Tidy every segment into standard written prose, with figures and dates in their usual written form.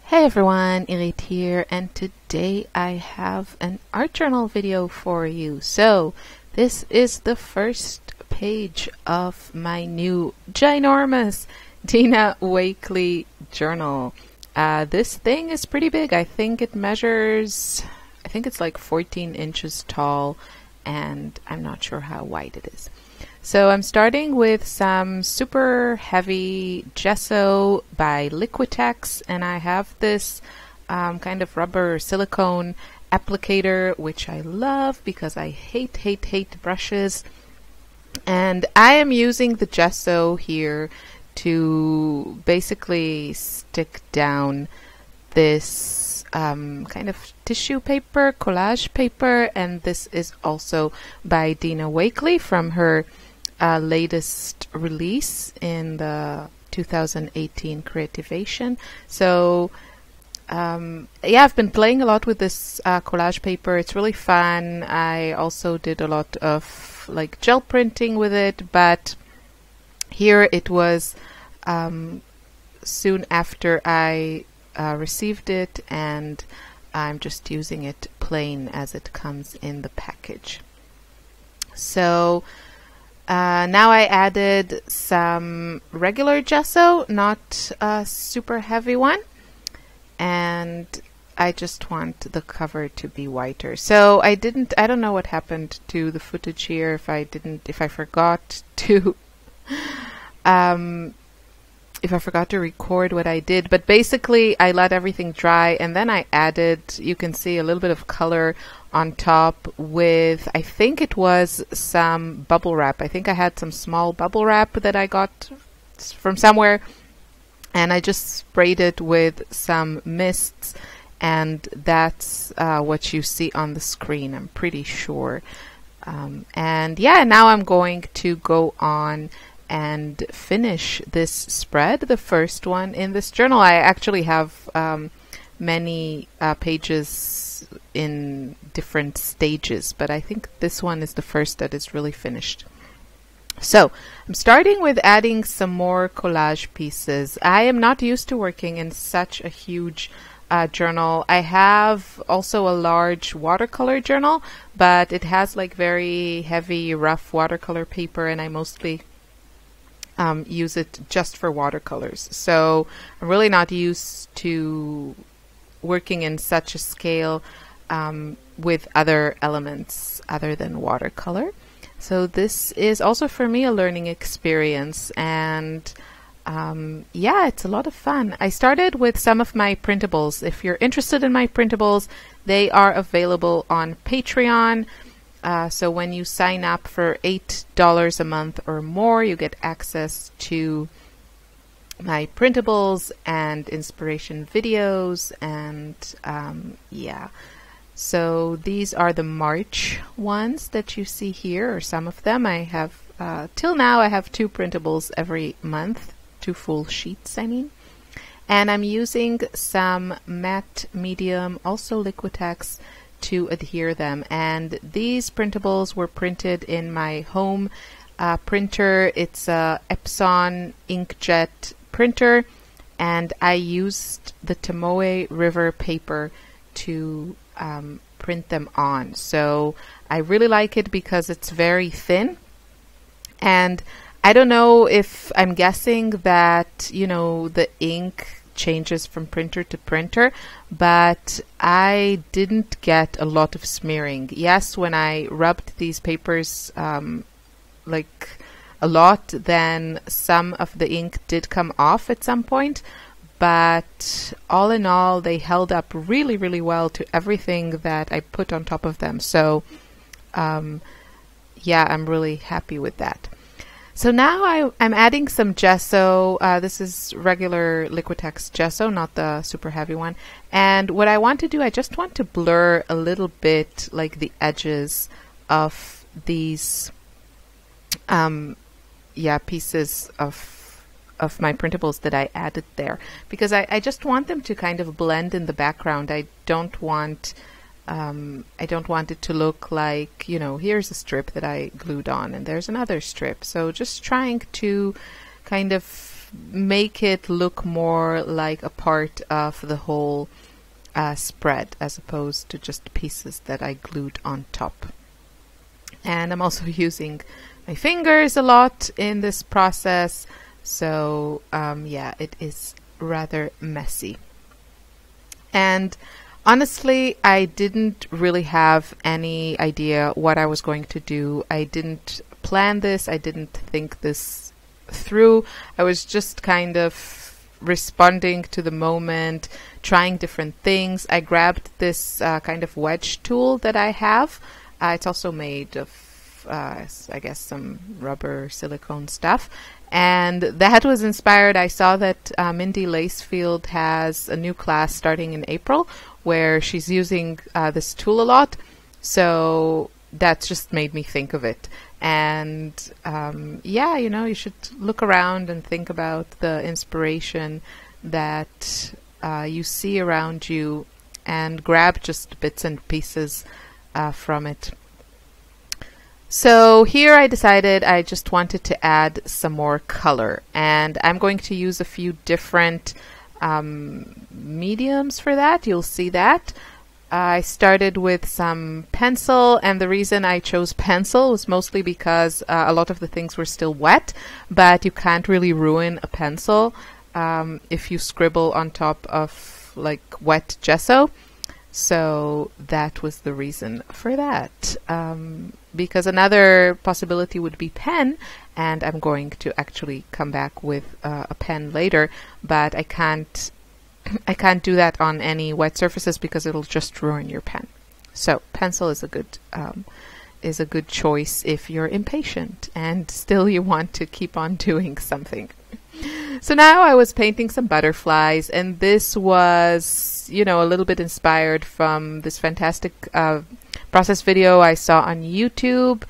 Hey everyone, Irit here, and today I have an art journal video for you. So this is the first page of my new ginormous Dina Wakley journal. This thing is pretty big. I think it measures, it's like 14 inches tall, and I'm not sure how wide it is. So I'm starting with some super heavy gesso by Liquitex, and I have this kind of rubber silicone applicator, which I love because I hate brushes. And I am using the gesso here to basically stick down this kind of tissue paper, collage paper, and this is also by Dina Wakley from her latest release in the 2018 Creativation. So yeah, I've been playing a lot with this collage paper. It's really fun. I also did a lot of like gel printing with it, but here it was soon after I received it, and I'm just using it plain as it comes in the package. So now I added some regular gesso, not a super heavy one, and I just want the cover to be whiter. So I don't know what happened to the footage here, if I forgot to record what I did, but basically I let everything dry and then I added, you can see, a little bit of color on top with, I think it was some bubble wrap. I think I had some small bubble wrap that I got from somewhere, and I just sprayed it with some mists, and that's what you see on the screen, I'm pretty sure. And yeah, now I'm going to go on and finish this spread, the first one in this journal. I actually have many pages in different stages, but I think this one is the first that is really finished. So I'm starting with adding some more collage pieces. I am not used to working in such a huge journal. I have also a large watercolor journal, but it has like very heavy, rough watercolor paper, and I mostly use it just for watercolors. So I'm really not used to working in such a scale with other elements other than watercolor. So this is also for me a learning experience, and yeah, it's a lot of fun. I started with some of my printables. If you're interested in my printables, they are available on Patreon. So when you sign up for $8 a month or more, you get access to my printables and inspiration videos, and yeah. So these are the March ones that you see here, or some of them. I have, till now, I have 2 printables every month, 2 full sheets, I mean. And I'm using some matte medium, also Liquitex, to adhere them. And these printables were printed in my home printer. It's a Epson inkjet printer, and I used the Tomoe River paper to print them on. So I really like it because it's very thin, and I don't know, if I'm guessing that, you know, the ink changes from printer to printer, but I didn't get a lot of smearing. Yes, when I rubbed these papers like a lot, then some of the ink did come off at some point, but all in all they held up really well to everything that I put on top of them. So yeah, I'm really happy with that. So now I'm adding some gesso. This is regular Liquitex gesso, not the super heavy one. And what I want to do, I just want to blur a little bit like the edges of these yeah, pieces of my printables that I added there, because I just want them to kind of blend in the background. I don't want it to look like, you know, here's a strip that I glued on and there's another strip. So just trying to kind of make it look more like a part of the whole spread as opposed to just pieces that I glued on top. And I'm also using my fingers a lot in this process, so yeah, it is rather messy. And honestly, I didn't really have any idea what I was going to do. I didn't plan this, I didn't think this through. I was just kind of responding to the moment, trying different things. I grabbed this kind of wedge tool that I have. It's also made of, I guess, some rubber silicone stuff. And that was inspired. I saw that Mindy Lacefield has a new class starting in April where she's using this tool a lot. So that just made me think of it. And yeah, you know, you should look around and think about the inspiration that you see around you and grab just bits and pieces from it. So here I decided I just wanted to add some more color, and I'm going to use a few different mediums for that. You'll see that. I started with some pencil, and the reason I chose pencil was mostly because a lot of the things were still wet, but you can't really ruin a pencil if you scribble on top of like wet gesso. So that was the reason for that. Because another possibility would be pen, and I'm going to actually come back with a pen later, but I can't do that on any wet surfaces because it'll just ruin your pen. So pencil is a good choice if you're impatient and still you want to keep on doing something. So now I was painting some butterflies, and this was, you know, a little bit inspired from this fantastic process video I saw on YouTube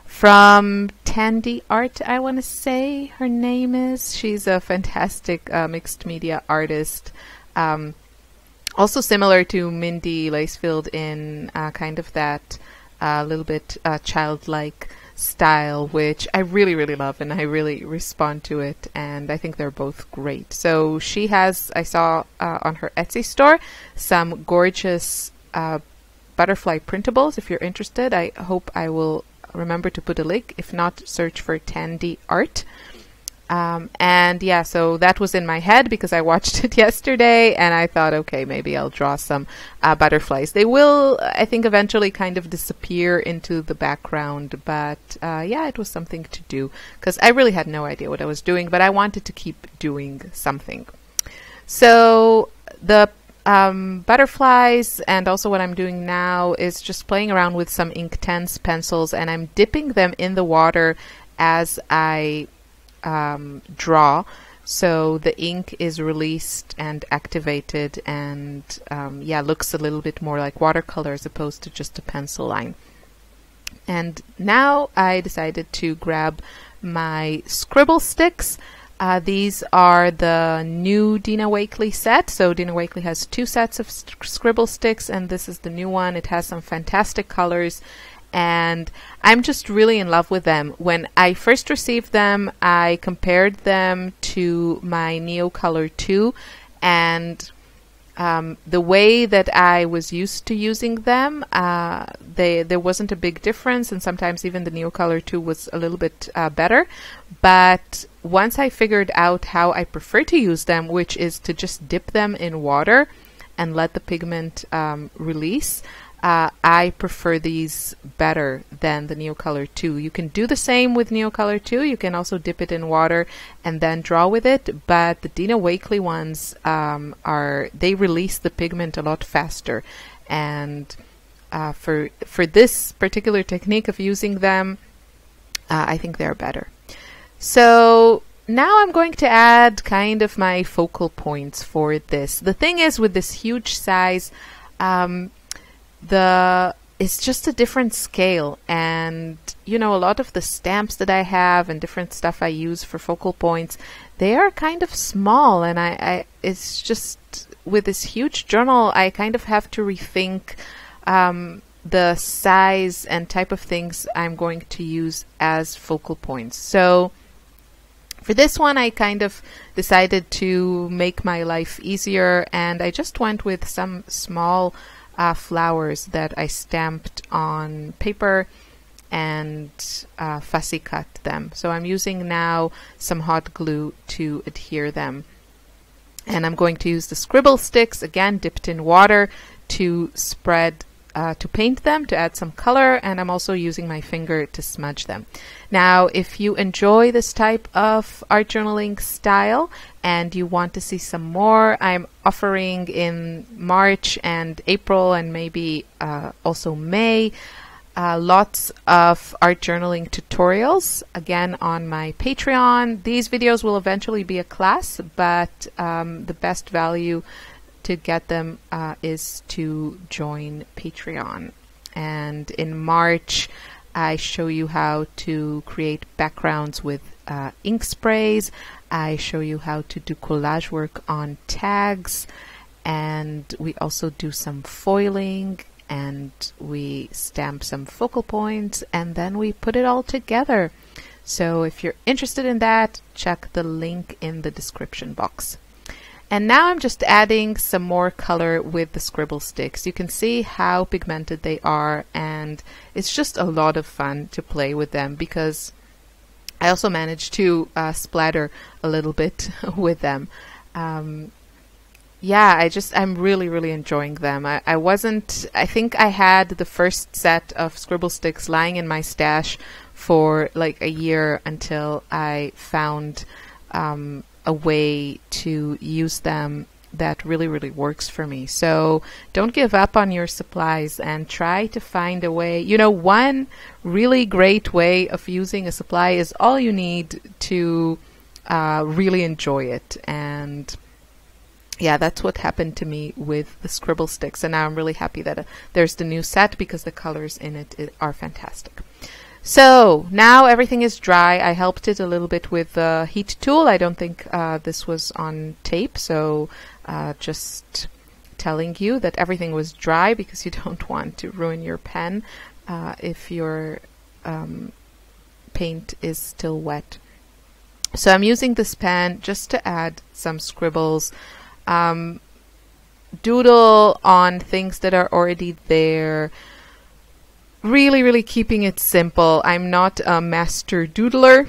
from Tandy Art, I want to say her name is. She's a fantastic mixed media artist. Also similar to Mindy Lacefield in kind of that little bit childlike style, which I really, really love, and I really respond to it, and I think they're both great. So she has, I saw on her Etsy store, some gorgeous butterfly printables. If you're interested, I hope I will remember to put a link. If not, search for Tandy Art. And yeah, so that was in my head because I watched it yesterday, and I thought, okay, maybe I'll draw some butterflies. They will, I think, eventually kind of disappear into the background, but yeah, it was something to do because I really had no idea what I was doing, but I wanted to keep doing something. So the butterflies, and also what I'm doing now is just playing around with some Inktense pencils, and I'm dipping them in the water as I draw, so the ink is released and activated, and yeah, looks a little bit more like watercolor as opposed to just a pencil line. And now I decided to grab my Scribble Sticks. These are the new Dina Wakley set. So Dina Wakley has 2 sets of Scribble Sticks, and this is the new one. It has some fantastic colors, and I'm just really in love with them. When I first received them, I compared them to my Neocolor 2, and the way that I was used to using them, there wasn't a big difference, and sometimes even the Neocolor 2 was a little bit better. But once I figured out how I prefer to use them, which is to just dip them in water and let the pigment release, I prefer these better than the Neocolor 2. You can do the same with Neocolor 2. You can also dip it in water and then draw with it, but the Dina Wakley ones they release the pigment a lot faster. And for this particular technique of using them, I think they're better. So now I'm going to add kind of my focal points for this. The thing is, with this huge size, it's just a different scale, and you know, a lot of the stamps that I have and different stuff I use for focal points, they are kind of small, and it's just with this huge journal I kind of have to rethink the size and type of things I'm going to use as focal points. So For this one, I kind of decided to make my life easier, and I just went with some small flowers that I stamped on paper and fussy cut them. So I'm using now some hot glue to adhere them. And I'm going to use the Scribble Sticks, again dipped in water, to spread to paint them, to add some color, and I'm also using my finger to smudge them. Now, if you enjoy this type of art journaling style and you want to see some more, I'm offering in March and April and maybe also May lots of art journaling tutorials, again on my Patreon. These videos will eventually be a class, but the best value to get them is to join Patreon. And in March, I show you how to create backgrounds with ink sprays. I show you how to do collage work on tags, and we also do some foiling, and we stamp some focal points, and then we put it all together. So if you're interested in that, check the link in the description box. And now I'm just adding some more color with the Scribble Sticks. You can see how pigmented they are, and it's just a lot of fun to play with them, because I also managed to splatter a little bit with them. Yeah, I'm really enjoying them. I think I had the first set of Scribble Sticks lying in my stash for like a year until I found a way to use them that really works for me. So don't give up on your supplies and try to find a way. You know, one really great way of using a supply is all you need to really enjoy it. And yeah, that's what happened to me with the Scribble Sticks, and now I'm really happy that there's the new set, because the colors in it are fantastic. So now everything is dry. I helped it a little bit with the heat tool. I don't think this was on tape, so just telling you that everything was dry, because you don't want to ruin your pen if your paint is still wet. So I'm using this pen just to add some scribbles, doodle on things that are already there. Really keeping it simple. I'm not a master doodler,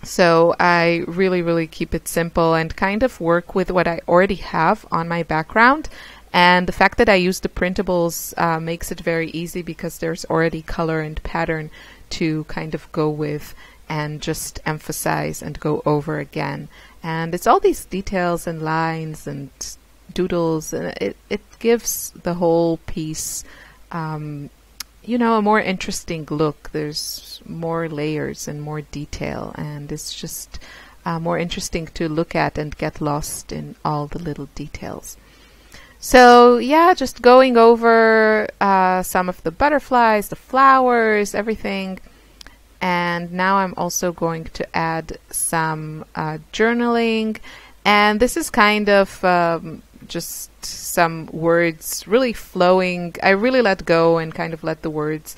so I really keep it simple and kind of work with what I already have on my background. And the fact that I use the Printables makes it very easy, because there's already color and pattern to kind of go with and just emphasize and go over again. And it's all these details and lines and doodles, and it gives the whole piece you know, a more interesting look. There's more layers and more detail, and it's just more interesting to look at and get lost in all the little details. So yeah, just going over some of the butterflies, the flowers, everything. And now I'm also going to add some journaling, and this is kind of just some words really flowing. I really let go and kind of let the words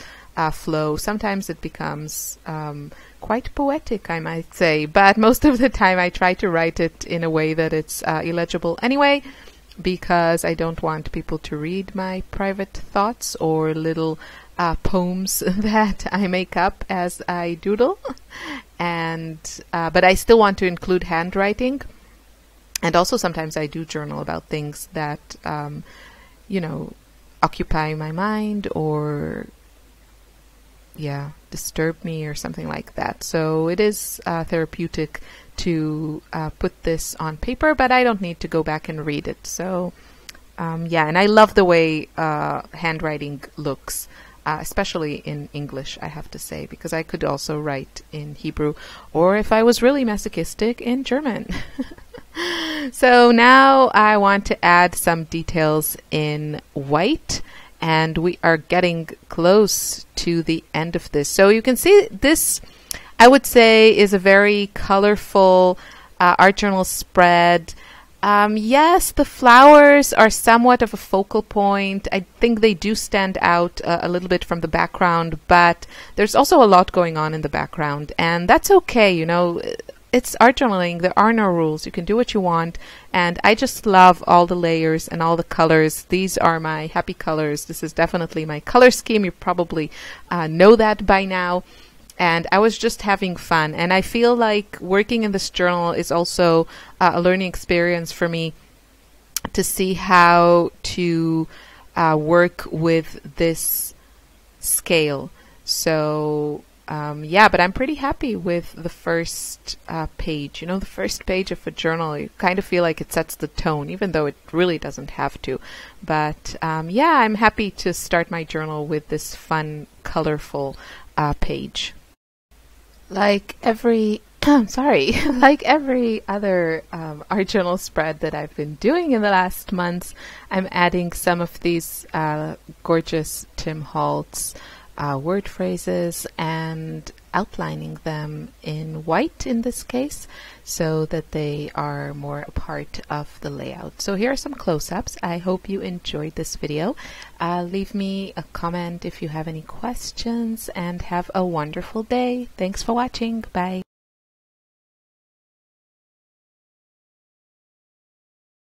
flow. Sometimes it becomes quite poetic, I might say, but most of the time I try to write it in a way that it's illegible anyway, because I don't want people to read my private thoughts or little poems that I make up as I doodle. And but I still want to include handwriting. And also sometimes I do journal about things that, you know, occupy my mind or, yeah, disturb me or something like that. So it is therapeutic to put this on paper, but I don't need to go back and read it. So, yeah, and I love the way handwriting looks, especially in English, I have to say, because I could also write in Hebrew, or if I was really masochistic, in German. So now I want to add some details in white, and we are getting close to the end of this. So you can see this, I would say, is a very colorful art journal spread. Yes, the flowers are somewhat of a focal point. I think they do stand out a little bit from the background, but there's also a lot going on in the background, and that's okay, you know. it's art journaling. There are no rules. You can do what you want. And I just love all the layers and all the colors. These are my happy colors. This is definitely my color scheme. You probably know that by now. And I was just having fun. And I feel like working in this journal is also a learning experience for me to see how to work with this scale. So yeah, but I'm pretty happy with the first page. You know, the first page of a journal, you kind of feel like it sets the tone, even though it really doesn't have to. But yeah, I'm happy to start my journal with this fun, colorful page. Like every like every other art journal spread that I've been doing in the last months, I'm adding some of these gorgeous Tim Holtz word phrases and outlining them in white in this case, so that they are more a part of the layout. So here are some close-ups. I hope you enjoyed this video. Leave me a comment if you have any questions, and have a wonderful day. Thanks for watching. Bye.